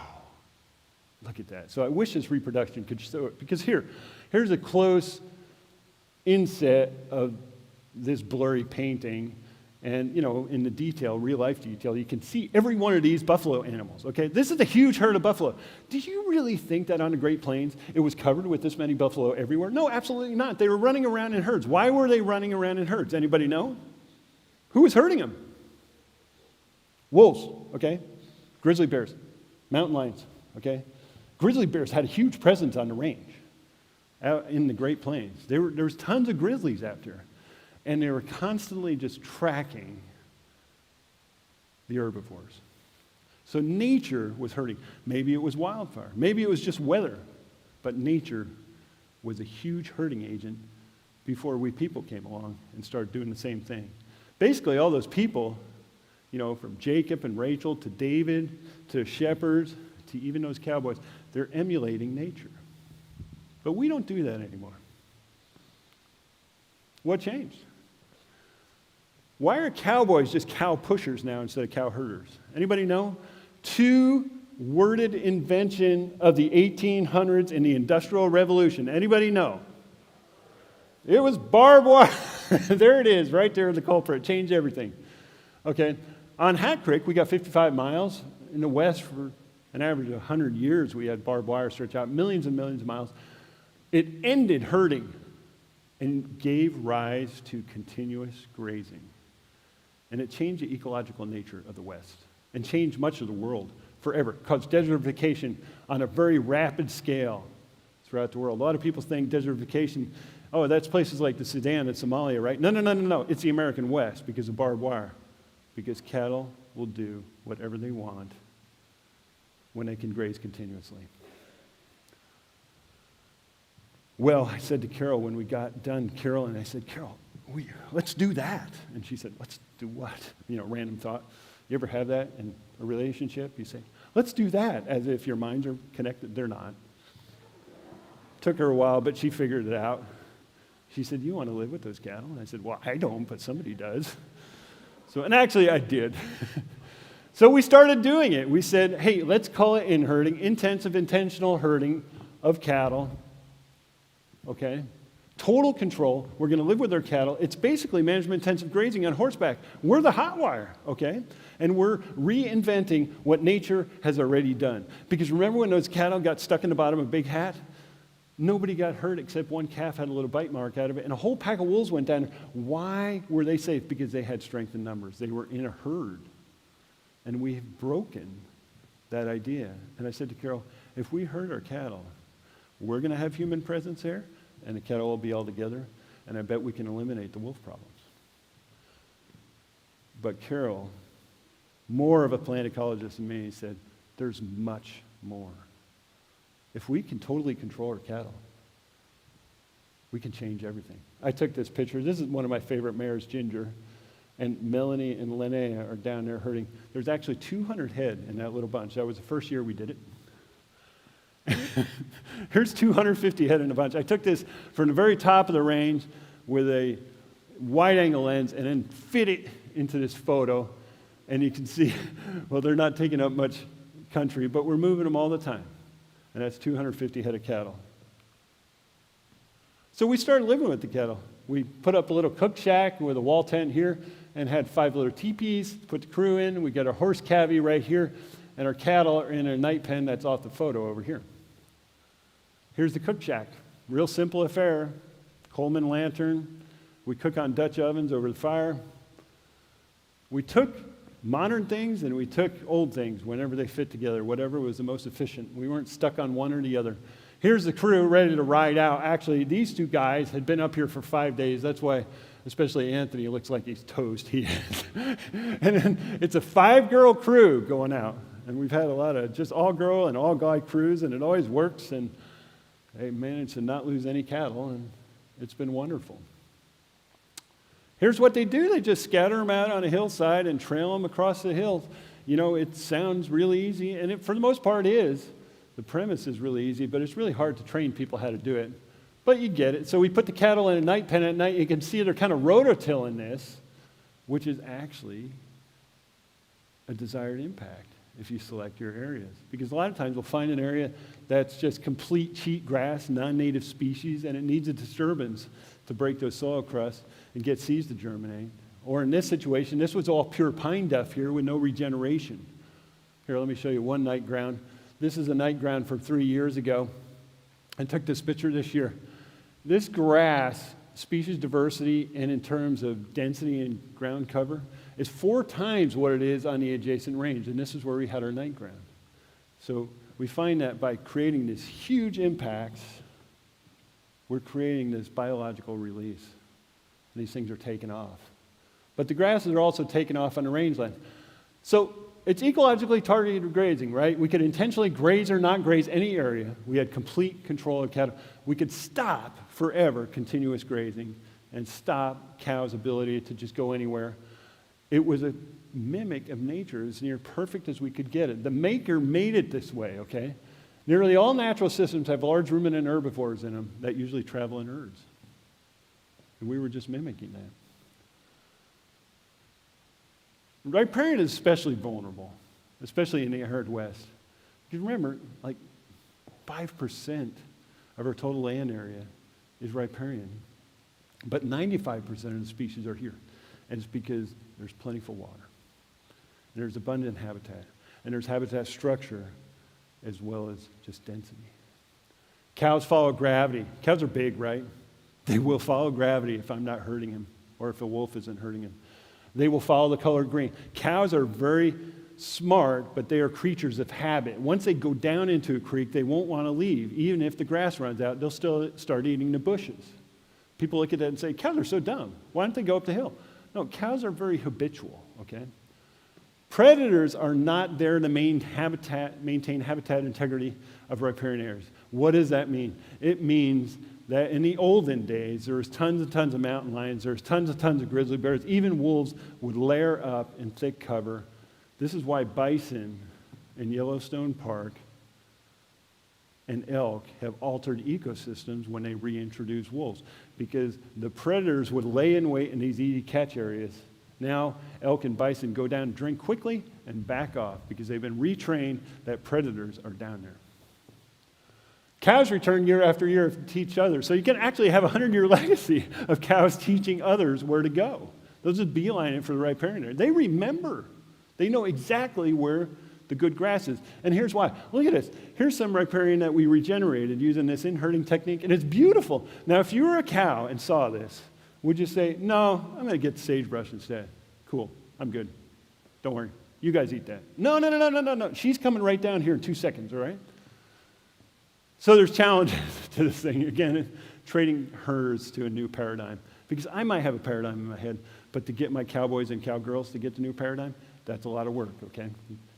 Look at that. So I wish this reproduction could show it, because here's a close inset of this blurry painting, and in the detail, real life detail, you can see every one of these buffalo animals, okay? This is a huge herd of buffalo. Do you really think that on the Great Plains it was covered with this many buffalo everywhere? No, absolutely not. They were running around in herds. Why were they running around in herds? Anybody know? Who was herding them? Wolves, okay? Grizzly bears, mountain lions, okay? Grizzly bears had a huge presence on the range out in the Great Plains. There was tons of grizzlies out there, and they were constantly just tracking the herbivores. So nature was hurting. Maybe it was wildfire. Maybe it was just weather. But nature was a huge hurting agent before we people came along and started doing the same thing. Basically, all those people, from Jacob and Rachel to David to shepherds to even those cowboys, they're emulating nature. But we don't do that anymore. What changed? Why are cowboys just cow pushers now instead of cow herders? Anybody know? 2 worded invention of the 1800s in the Industrial Revolution. Anybody know? It was barbed wire. There it is, right there, the culprit. Changed everything. Okay. On Hat Creek, we got 55 miles. In the west, for an average of 100 years we had barbed wire stretch out millions and millions of miles. It ended herding and gave rise to continuous grazing. And it changed the ecological nature of the West and changed much of the world forever. It caused desertification on a very rapid scale throughout the world. A lot of people think desertification, oh, that's places like the Sudan and Somalia, right? No. It's the American West because of barbed wire. Because cattle will do whatever they want when they can graze continuously. Well, I said to Carol when we got done, and I said, Carol, let's do that. And she said, let's do what? Random thought. You ever have that in a relationship? You say, let's do that, as if your minds are connected. They're not. Took her a while, but she figured it out. She said, you want to live with those cattle? And I said, well, I don't, but somebody does. And actually I did. So we started doing it. We said, hey, let's call it in-herding, intensive, intentional herding of cattle. Okay? Total control. We're going to live with our cattle. It's basically management-intensive grazing on horseback. We're the hot wire, okay? And we're reinventing what nature has already done. Because remember when those cattle got stuck in the bottom of a big hat? Nobody got hurt except one calf had a little bite mark out of it, and a whole pack of wolves went down. Why were they safe? Because they had strength in numbers. They were in a herd. And we have broken that idea. And I said to Carol, if we herd our cattle, we're going to have human presence there, and the cattle will be all together, and I bet we can eliminate the wolf problems. But Carol, more of a plant ecologist than me, said, there's much more. If we can totally control our cattle, we can change everything. I took this picture. This is one of my favorite mares, Ginger, and Melanie and Linnea are down there herding. There's actually 200 head in that little bunch. That was the first year we did it. Here's 250 head in a bunch. I took this from the very top of the range with a wide-angle lens and then fit it into this photo. And you can see, well, they're not taking up much country, but we're moving them all the time. And that's 250 head of cattle. So we started living with the cattle. We put up a little cook shack with a wall tent here and had 5 little teepees, put the crew in. We got our horse cavity right here, and our cattle are in a night pen that's off the photo over here. Here's the cook shack. Real simple affair. Coleman lantern. We cook on Dutch ovens over the fire. We took modern things and we took old things whenever they fit together, whatever was the most efficient. We weren't stuck on one or the other. Here's the crew ready to ride out. Actually, these two guys had been up here for 5 days. That's why, especially Anthony, looks like he's toast. He is. And then it's a 5-girl crew going out. And we've had a lot of just all-girl and all-guy crews, and it always works. And they managed to not lose any cattle, and it's been wonderful. Here's what they do. They just scatter them out on a hillside and trail them across the hills. It sounds really easy, and it, for the most part, is. The premise is really easy, but it's really hard to train people how to do it. But you get it. So we put the cattle in a night pen at night. You can see they're kind of rototilling this, which is actually a desired impact if you select your areas. Because a lot of times we'll find an area that's just complete cheat grass, non-native species, and it needs a disturbance to break those soil crusts and get seeds to germinate. Or in this situation, this was all pure pine duff here with no regeneration. Here, let me show you one night ground. This is a night ground from 3 years ago. I took this picture this year. This grass, species diversity, and in terms of density and ground cover, is 4 times what it is on the adjacent range, and this is where we had our night ground. So we find that by creating these huge impacts, we're creating this biological release. And these things are taking off. But the grasses are also taking off on the rangeland. So it's ecologically targeted grazing, right? We could intentionally graze or not graze any area. We had complete control of cattle. We could stop forever continuous grazing and stop cows' ability to just go anywhere. It was a mimic of nature, as near perfect as we could get it. The maker made it this way, okay? Nearly all natural systems have large ruminant herbivores in them that usually travel in herds. And we were just mimicking that. Riparian is especially vulnerable, especially in the arid West. Because remember, like 5% of our total land area is riparian, but 95% of the species are here. And it's because there's plentiful water, and there's abundant habitat, and there's habitat structure as well as just density. Cows follow gravity. Cows are big, right? They will follow gravity if I'm not hurting him or if a wolf isn't hurting him. They will follow the color green. Cows are very smart, but they are creatures of habit. Once they go down into a creek, they won't want to leave. Even if the grass runs out, they'll still start eating the bushes. People look at that and say, cows are so dumb. Why don't they go up the hill? No, cows are very habitual, okay? Predators are not there to maintain habitat integrity of riparian areas. What does that mean? It means that in the olden days, there was tons and tons of mountain lions, there was tons and tons of grizzly bears, even wolves would layer up in thick cover. This is why bison in Yellowstone Park and elk have altered ecosystems when they reintroduce wolves, because the predators would lay in wait in these easy catch areas. Now, elk and bison go down, drink quickly, and back off because they've been retrained that predators are down there. Cows return year after year to teach others. So you can actually have a 100-year legacy of cows teaching others where to go. Those are beelining for the riparian area. They remember. They know exactly where the good grass is. And here's why. Look at this. Here's some riparian that we regenerated using this in-herding technique, and it's beautiful. Now, if you were a cow and saw this, would you say, no, I'm going to get sagebrush instead? Cool, I'm good. Don't worry. You guys eat that. No. She's coming right down here in 2 seconds, all right? So there's challenges to this thing. Again, trading hers to a new paradigm. Because I might have a paradigm in my head, but to get my cowboys and cowgirls to get the new paradigm, that's a lot of work, okay?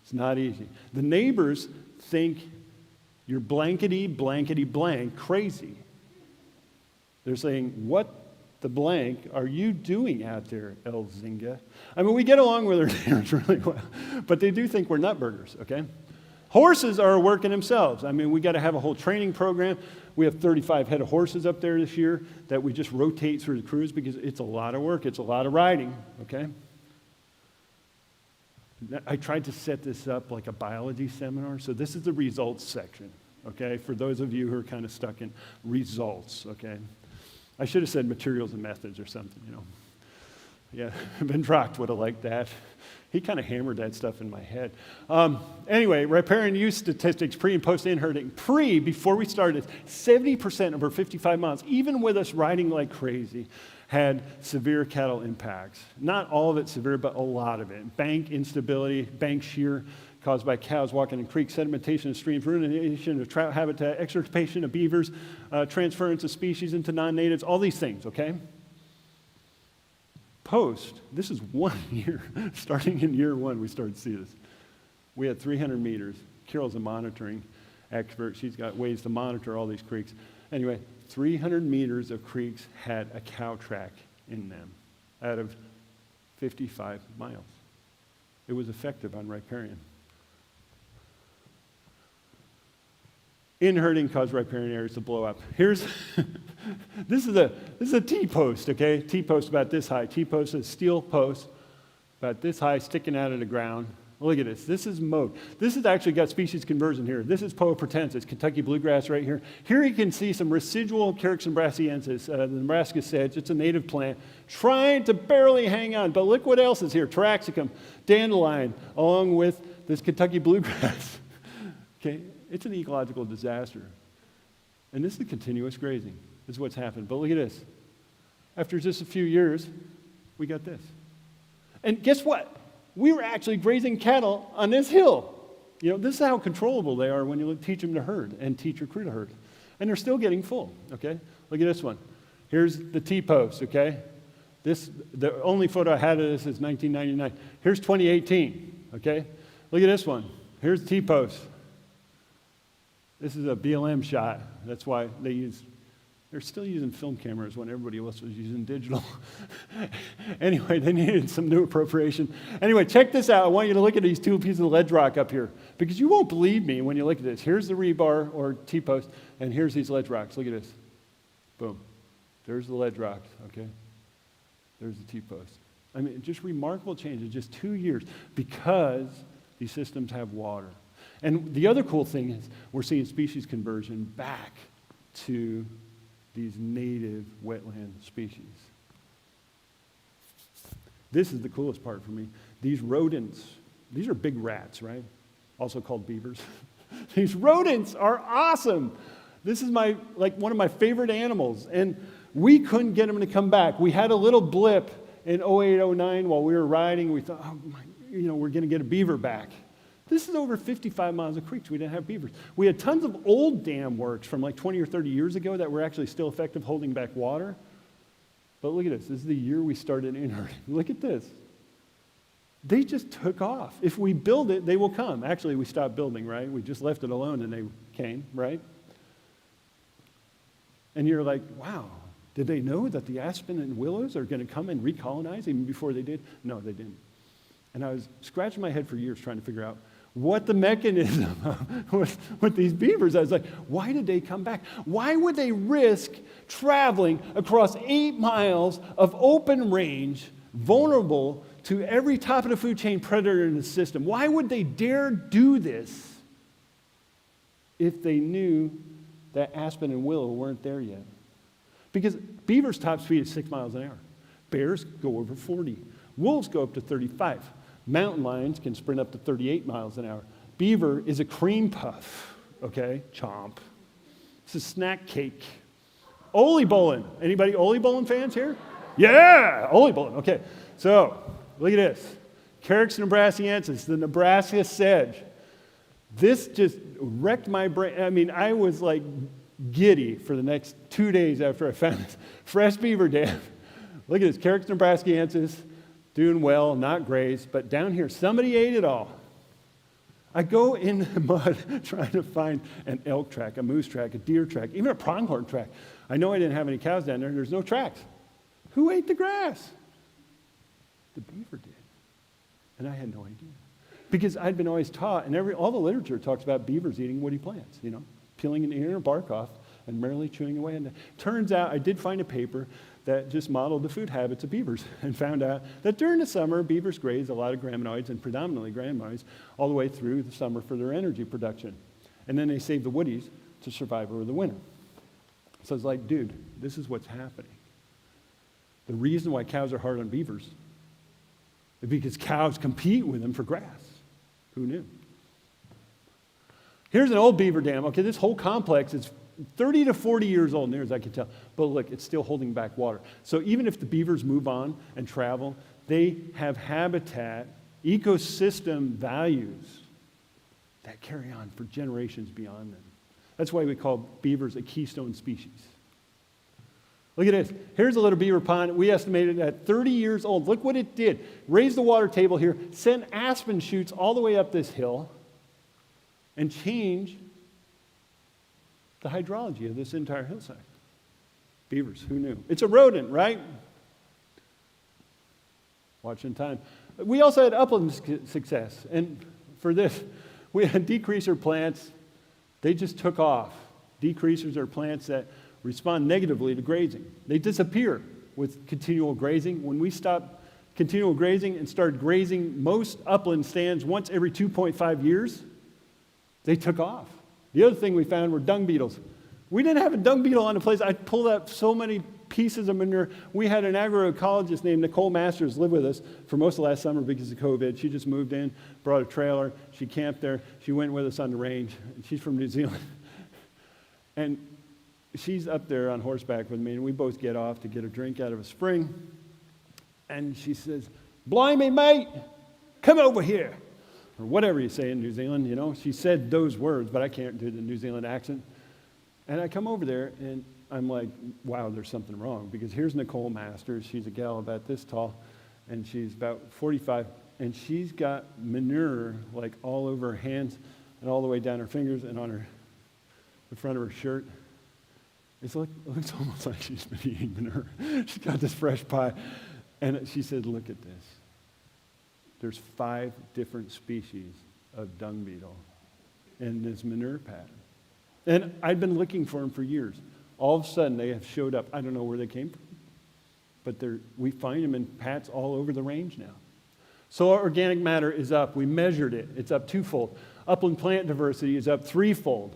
It's not easy. The neighbors think you're blankety blank crazy. They're saying, what the blank are you doing out there, Elzinga? I mean, we get along with our neighbors really well, but they do think we're nutburgers, okay? Horses are working themselves. I mean, we got to have a whole training program. We have 35 head of horses up there this year that we just rotate through the crews because it's a lot of work. It's a lot of riding, okay? I tried to set this up like a biology seminar. So this is the results section, okay? For those of you who are kind of stuck in results, okay? I should have said materials and methods or something, you know. Yeah, Ben Drocht would have liked that. He kind of hammered that stuff in my head. Anyway, riparian use statistics, pre and post in-herding. Before we started, 70% of our 55 miles, even with us riding like crazy, had severe cattle impacts. Not all of it severe, but a lot of it. Bank instability, bank shear caused by cows walking in creeks, sedimentation of streams, ruination of trout habitat, extirpation of beavers, transference of species into non-natives, all these things, okay? Post, this is 1 year. Starting in year one, we started to see this. We had 300 meters. Carol's a monitoring expert. She's got ways to monitor all these creeks. Anyway, 300 meters of creeks had a cow track in them out of 55 miles. It was effective on riparian. In-herding caused riparian areas to blow up. Here's, this is a T-post, okay? T-post about this high. T-post is a steel post about this high sticking out of the ground. Look at this. This is mowed. This has actually got species conversion here. This is Poa pratensis, Kentucky bluegrass right here. Here you can see some residual Carex brasiliensis, the Nebraska sedge. It's a native plant trying to barely hang on. But look what else is here. Taraxacum, dandelion, along with this Kentucky bluegrass. Okay, it's an ecological disaster. And this is continuous grazing. This is what's happened. But look at this. After just a few years, we got this. And guess what? We were actually grazing cattle on this hill. You know, this is how controllable they are when you teach them to herd and teach your crew to herd. And they're still getting full, okay? Look at this one. Here's the T-post, okay? The only photo I had of this is 1999. Here's 2018, okay? Look at this one. Here's the T-post. This is a BLM shot. That's why they're still using film cameras when everybody else was using digital. Anyway, they needed some new appropriation. Anyway, check this out. I want you to look at these two pieces of ledge rock up here, because you won't believe me when you look at this. Here's the rebar or T-post, and here's these ledge rocks. Look at this. Boom. There's the ledge rocks, okay? There's the T-post. I mean, just remarkable change in just 2 years because these systems have water. And the other cool thing is we're seeing species conversion back to these native wetland species. This is the coolest part for me. These rodents, these are big rats, right? Also called beavers. These rodents are awesome. This is one of my favorite animals. And we couldn't get them to come back. We had a little blip in 08, 09 while we were riding. We thought, we're going to get a beaver back. This is over 55 miles of creeks. We didn't have beavers. We had tons of old dam works from like 20 or 30 years ago that were actually still effective holding back water. But look at this. This is the year we started inheriting. Look at this. They just took off. If we build it, they will come. Actually, we stopped building, right? We just left it alone and they came, right? And you're like, wow, did they know that the aspen and willows are going to come and recolonize even before they did? No, they didn't. And I was scratching my head for years trying to figure out what the mechanism with these beavers. I was like, why did they come back? Why would they risk traveling across 8 miles of open range, vulnerable to every top of the food chain predator in the system? Why would they dare do this if they knew that aspen and willow weren't there yet? Because beavers' top speed is 6 miles an hour. Bears go over 40. Wolves go up to 35. Mountain lions can sprint up to 38 miles an hour. Beaver is a cream puff, okay? Chomp. It's a snack cake. Ole Bowlin. Anybody Ole Bowlin fans here? Yeah, Ole Bowlin. Okay, so look at this. Carex nebraskiensis, the Nebraska sedge. This just wrecked my brain. I mean, I was like giddy for the next 2 days after I found this fresh beaver dam. Look at this, Carex nebraskiensis, doing well, not grazed, but down here, somebody ate it all. I go in the mud trying to find an elk track, a moose track, a deer track, even a pronghorn track. I know I didn't have any cows down there. There's no tracks. Who ate the grass? The beaver did. And I had no idea. Because I'd been always taught, and all the literature talks about beavers eating woody plants, peeling the inner bark off and merrily chewing away. And turns out I did find a paper that just modeled the food habits of beavers and found out that during the summer, beavers graze a lot of graminoids, and predominantly graminoids, all the way through the summer for their energy production. And then they save the woodies to survive over the winter. So it's like, dude, this is what's happening. The reason why cows are hard on beavers is because cows compete with them for grass. Who knew? Here's an old beaver dam. Okay, this whole complex is 30 to 40 years old, near as I can tell. But look, it's still holding back water. So even if the beavers move on and travel, they have habitat, ecosystem values that carry on for generations beyond them. That's why we call beavers a keystone species. Look at this. Here's a little beaver pond. We estimated at 30 years old. Look what it did. Raised the water table here, sent aspen shoots all the way up this hill, and changed the hydrology of this entire hillside. Beavers, who knew? It's a rodent, right? Watching time. We also had upland success. And for this, we had decreaser plants. They just took off. Decreasers are plants that respond negatively to grazing. They disappear with continual grazing. When we stopped continual grazing and started grazing most upland stands once every 2.5 years, they took off. The other thing we found were dung beetles. We didn't have a dung beetle on the place. I pulled up so many pieces of manure. We had an agroecologist named Nicole Masters live with us for most of last summer because of COVID. She just moved in, brought a trailer. She camped there. She went with us on the range. She's from New Zealand. And she's up there on horseback with me, and we both get off to get a drink out of a spring. And she says, "Blimey, mate, come over here." Or whatever you say in New Zealand, She said those words, but I can't do the New Zealand accent. And I come over there, and I'm like, wow, there's something wrong. Because here's Nicole Masters. She's a gal about this tall, and she's about 45. And she's got manure, like, all over her hands and all the way down her fingers and on the front of her shirt. It looks almost like she's been eating manure. She's got this fresh pie. And she said, look at this. There's 5 different species of dung beetle in this manure pattern. And I'd been looking for them for years. All of a sudden, they have showed up. I don't know where they came from. But we find them in pats all over the range now. So our organic matter is up. We measured it. It's up 2-fold. Upland plant diversity is up 3-fold.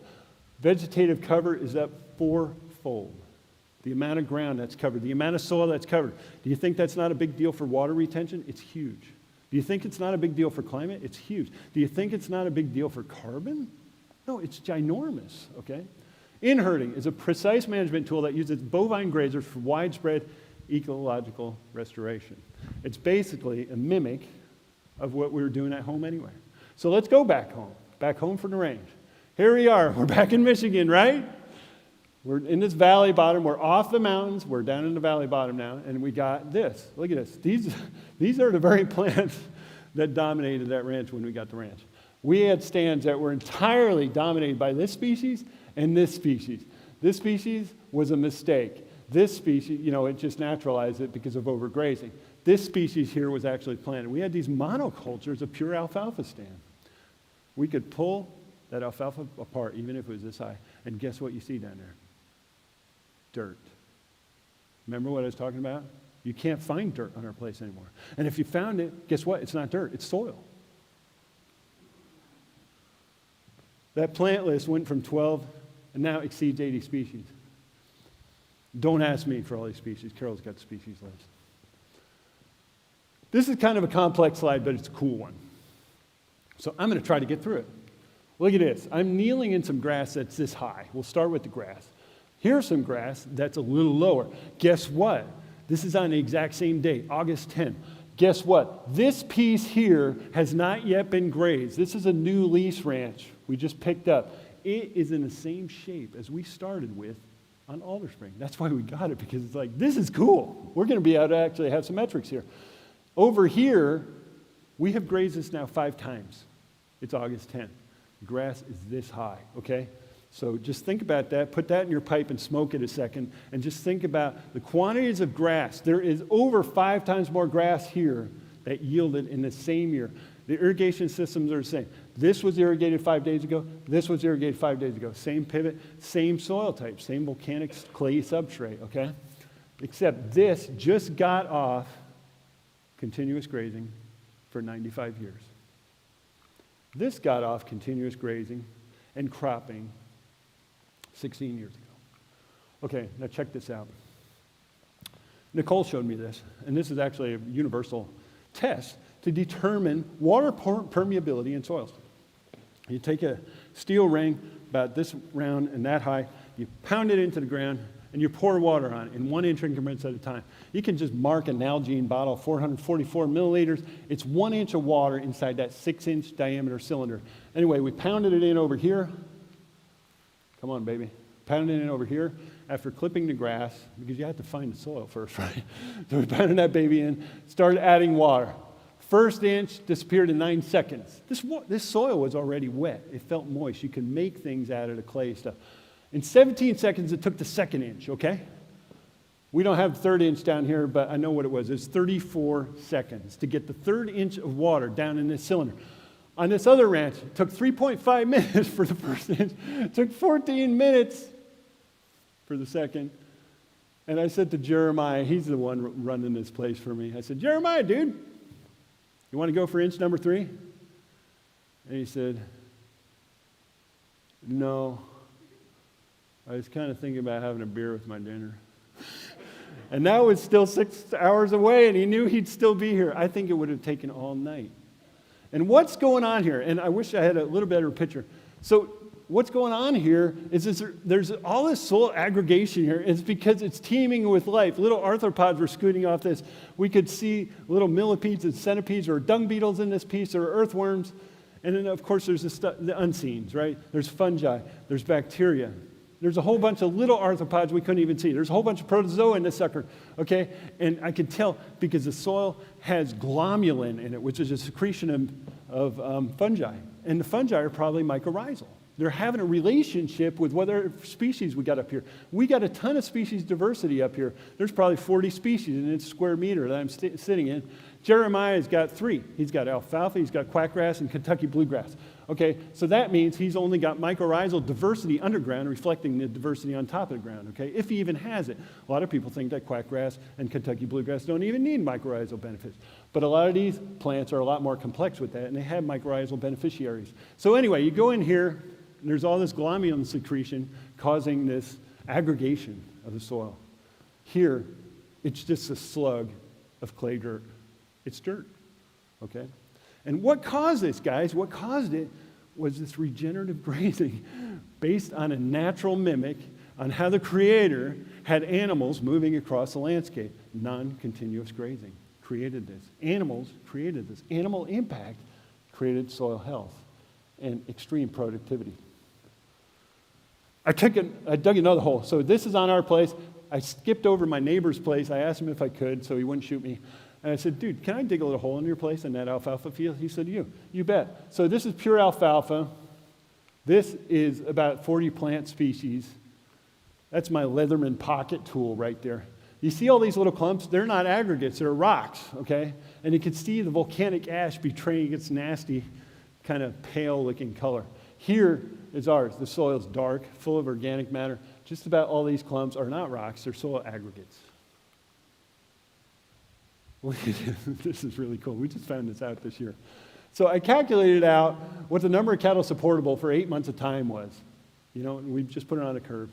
Vegetative cover is up 4-fold. The amount of ground that's covered, the amount of soil that's covered. Do you think that's not a big deal for water retention? It's huge. Do you think it's not a big deal for climate? It's huge. Do you think it's not a big deal for carbon? No, it's ginormous, okay? In-herding is a precise management tool that uses bovine grazers for widespread ecological restoration. It's basically a mimic of what we were doing at home anyway. So let's go back home from the range. Here we are, we're back in Michigan, right? We're in this valley bottom, we're off the mountains, we're down in the valley bottom now, and we got this. Look at this. These are the very plants that dominated that ranch when we got the ranch. We had stands that were entirely dominated by this species and this species. This species was a mistake. This species, it just naturalized it because of overgrazing. This species here was actually planted. We had these monocultures of pure alfalfa stand. We could pull that alfalfa apart, even if it was this high, and guess what you see down there? Dirt. Remember what I was talking about? You can't find dirt on our place anymore. And if you found it, guess what? It's not dirt, it's soil. That plant list went from 12 and now exceeds 80 species. Don't ask me for all these species. Carol's got the species list. This is kind of a complex slide, but it's a cool one. So I'm going to try to get through it. Look at this. I'm kneeling in some grass that's this high. We'll start with the grass. Here's some grass that's a little lower. Guess what? This is on the exact same date, August 10th. Guess what? This piece here has not yet been grazed. This is a new lease ranch we just picked up. It is in the same shape as we started with on Alder Spring. That's why we got it, because it's like, this is cool. We're going to be able to actually have some metrics here. Over here, we have grazed this now 5 times. It's August 10th. Grass is this high, okay? So just think about that. Put that in your pipe and smoke it a second, and just think about the quantities of grass. There is over 5 times more grass here that yielded in the same year. The irrigation systems are the same. This was irrigated 5 days ago. This was irrigated 5 days ago. Same pivot, same soil type, same volcanic clay substrate, okay? Except this just got off continuous grazing for 95 years. This got off continuous grazing and cropping 16 years ago. Okay, now check this out. Nicole showed me this, and this is actually a universal test to determine water permeability in soils. You take a steel ring about this round and that high, you pound it into the ground, and you pour water on it in 1 inch increments at a time. You can just mark a Nalgene bottle, 444 milliliters. It's 1 inch of water inside that 6-inch diameter cylinder. Anyway, we pounded it in over here. Come on, baby. Pounded it in over here after clipping the grass, because you have to find the soil first, right? So we pounded that baby in, started adding water. First inch disappeared in 9 seconds. This soil was already wet. It felt moist. You can make things out of the clay stuff. In 17 seconds, it took the 2nd inch, okay? We don't have the 3rd inch down here, but I know what it was. It was 34 seconds to get the 3rd inch of water down in this cylinder. On this other ranch, it took 3.5 minutes for the 1st inch. It took 14 minutes for the 2nd. And I said to Jeremiah, he's the one running this place for me. I said, Jeremiah, dude, you want to go for inch number 3? And he said, no. I was kind of thinking about having a beer with my dinner. And that was still 6 hours away, and he knew he'd still be here. I think it would have taken all night. And what's going on here? And I wish I had a little better picture. So what's going on here is there's all this soil aggregation here. It's because it's teeming with life. Little arthropods were scooting off this. We could see little millipedes and centipedes or dung beetles in this piece, or earthworms. And then, of course, there's the unseens, right? There's fungi. There's bacteria. There's a whole bunch of little arthropods we couldn't even see. There's a whole bunch of protozoa in this sucker, okay? And I could tell because the soil has glomulin in it, which is a secretion of fungi. And the fungi are probably mycorrhizal. They're having a relationship with what other species we got up here. We got a ton of species diversity up here. There's probably 40 species in its square meter that I'm sitting in. Jeremiah's got 3. He's got alfalfa, he's got quackgrass, and Kentucky bluegrass. Okay, so that means he's only got mycorrhizal diversity underground, reflecting the diversity on top of the ground, okay, if he even has it. A lot of people think that quackgrass and Kentucky bluegrass don't even need mycorrhizal benefits. But a lot of these plants are a lot more complex with that, and they have mycorrhizal beneficiaries. So anyway, you go in here, and there's all this glomulin secretion causing this aggregation of the soil. Here, it's just a slug of clay dirt. It's dirt, okay? And what caused this, guys? What caused it was this regenerative grazing based on a natural mimic on how the Creator had animals moving across the landscape. Non-continuous grazing created this. Animals created this. Animal impact created soil health and extreme productivity. I dug another hole. So this is on our place. I skipped over my neighbor's place. I asked him if I could so he wouldn't shoot me. And I said, dude, can I dig a little hole in your place in that alfalfa field? He said, you bet. So this is pure alfalfa. This is about 40 plant species. That's my Leatherman pocket tool right there. You see all these little clumps? They're not aggregates, they're rocks, okay? And you can see the volcanic ash betraying its nasty, kind of pale-looking color. Here is ours. The soil is dark, full of organic matter. Just about all these clumps are not rocks, they're soil aggregates. Look at this. This is really cool. We just found this out this year. So I calculated out what the number of cattle supportable for 8 months of time was. And we just put it on a curve.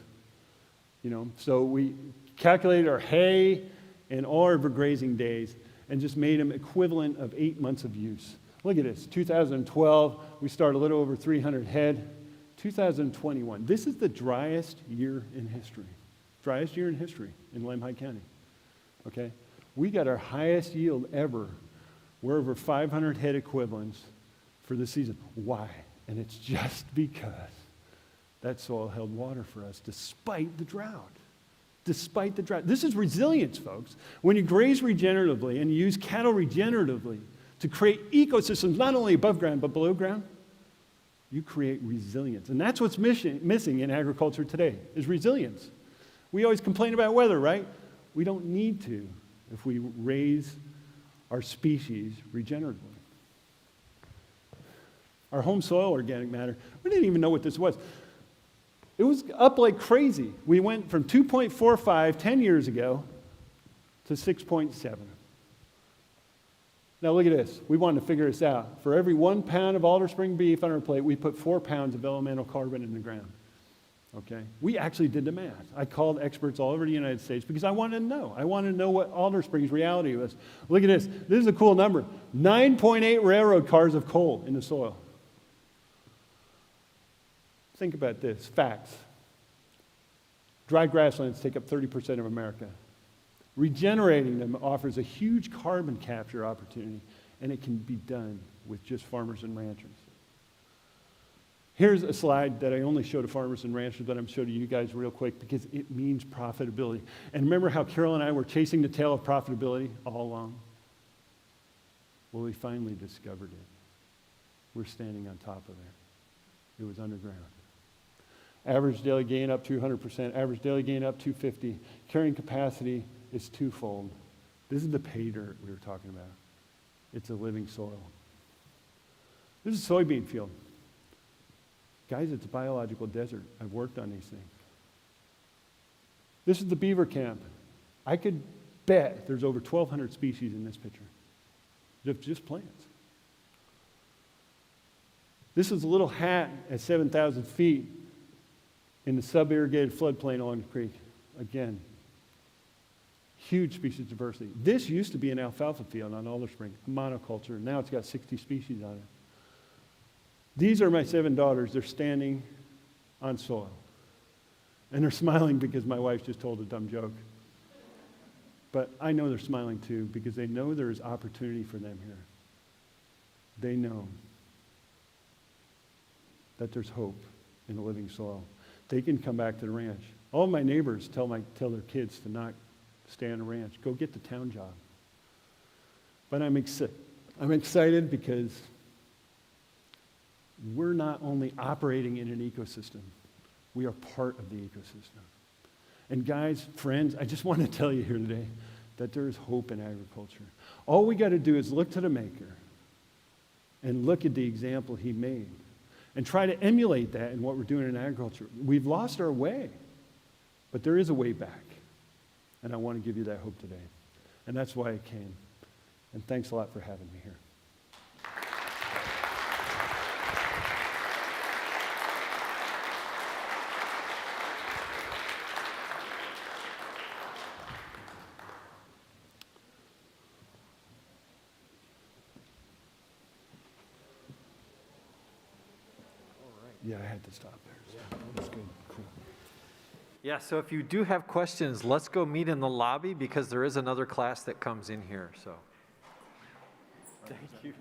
So we calculated our hay and all our grazing days and just made them equivalent of 8 months of use. Look at this. 2012, we started a little over 300 head. 2021, this is the driest year in history. Driest year in history in Limehigh County. Okay? We got our highest yield ever. We're over 500 head equivalents for the season. Why? And it's just because that soil held water for us despite the drought. Despite the drought. This is resilience, folks. When you graze regeneratively and you use cattle regeneratively to create ecosystems not only above ground but below ground, you create resilience. And that's what's missing in agriculture today, is resilience. We always complain about weather, right? We don't need to if we raise our species regeneratively. Our home soil organic matter, we didn't even know what this was. It was up like crazy. We went from 2.45 10 years ago to 6.7. Now look at this. We wanted to figure this out. For every 1 pound of alder spring beef on our plate, we put 4 pounds of elemental carbon in the ground. Okay? We actually did the math. I called experts all over the United States because I wanted to know. I wanted to know what alder spring's reality was. Look at this. This is a cool number. 9.8 railroad cars of coal in the soil. Think about this. Facts. Dry grasslands take up 30% of America. Regenerating them offers a huge carbon capture opportunity, and it can be done with just farmers and ranchers. Here's a slide that I only show to farmers and ranchers, but I'm showing to you guys real quick because it means profitability. And remember how Carol and I were chasing the tail of profitability all along? Well, we finally discovered it. We're standing on top of it. It was underground. Average daily gain up 200%, average daily gain up 250. Carrying capacity is twofold. This is the pay dirt we were talking about. It's a living soil. This is a soybean field. Guys, it's a biological desert. I've worked on these things. This is the beaver camp. I could bet there's over 1,200 species in this picture. Just plants. This is a little hat at 7,000 feet in the sub-irrigated floodplain along the creek. Again, huge species diversity. This used to be an alfalfa field on Alder Spring, a monoculture. Now it's got 60 species on it. These are my 7 daughters. They're standing on soil. And they're smiling because my wife just told a dumb joke. But I know they're smiling too because they know there is opportunity for them here. They know that there's hope in the living soil. They can come back to the ranch. All my neighbors tell their kids to not stay on the ranch. Go get the town job. But I'm excited because we're not only operating in an ecosystem, we are part of the ecosystem. And guys, friends, I just want to tell you here today that there is hope in agriculture. All we got to do is look to the Maker and look at the example he made and try to emulate that in what we're doing in agriculture. We've lost our way, but there is a way back. And I want to give you that hope today. And that's why I came. And thanks a lot for having me here. Yeah, I had to stop there. So that's good. Cool. Yeah, so if you do have questions, let's go meet in the lobby because there is another class that comes in here, so. Thank you.